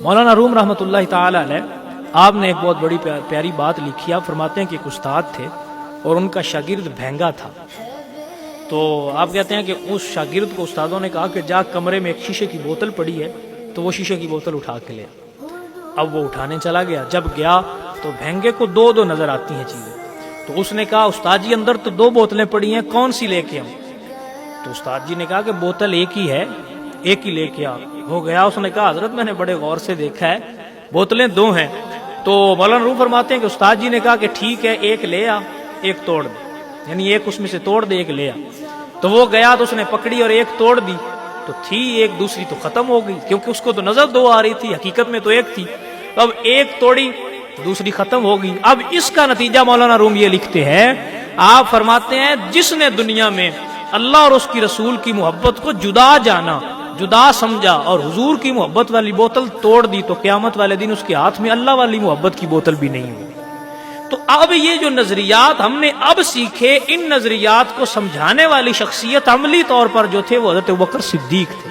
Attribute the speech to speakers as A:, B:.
A: مولانا روم رحمۃ اللہ تعالی علیہ آپ نے ایک بہت بڑی پیاری بات لکھی. آپ فرماتے ہیں کہ ایک استاد تھے اور ان کا شاگرد بھینگا تھا. تو آپ کہتے ہیں کہ اس شاگرد کو استادوں نے کہا کہ جا کمرے میں ایک شیشے کی بوتل پڑی ہے تو وہ شیشے کی بوتل اٹھا کے لے. اب وہ اٹھانے چلا گیا. جب گیا تو بھینگے کو دو دو نظر آتی ہیں چیزیں. تو اس نے کہا استاد جی اندر تو دو بوتلیں پڑی ہیں, کون سی لے کے آؤں؟ تو استاد جی نے کہا کہ بوتل ایک ہی ہے, ایک ہی لے کے آ. ہو گیا. اس نے کہا حضرت میں نے بڑے غور سے دیکھا ہے بوتلیں دو ہیں. تو مولانا روم فرماتے ہیں کہ استاد جی نے کہا کہ ٹھیک ہے ایک لے آ ایک توڑ دے, یعنی ایک اس میں سے توڑ دے ایک لے آ. تو وہ گیا تو اس نے پکڑی اور ایک توڑ دی تو تھی ایک, دوسری تو ختم ہو گئی کیونکہ اس کو تو نظر دو آ رہی تھی, حقیقت میں تو ایک تھی. اب ایک توڑی دوسری ختم ہو گئی. اب اس کا نتیجہ مولانا روم یہ لکھتے ہیں, آپ فرماتے ہیں جس نے دنیا میں اللہ اور اس کی رسول کی محبت کو جدا جانا, جدا سمجھا اور حضور کی محبت والی بوتل توڑ دی تو قیامت والے دن اس کے ہاتھ میں اللہ والی محبت کی بوتل بھی نہیں ہوگی. تو اب یہ جو نظریات ہم نے اب سیکھے, ان نظریات کو سمجھانے والی شخصیت عملی طور پر جو تھے وہ حضرت ابوبکر صدیق تھے.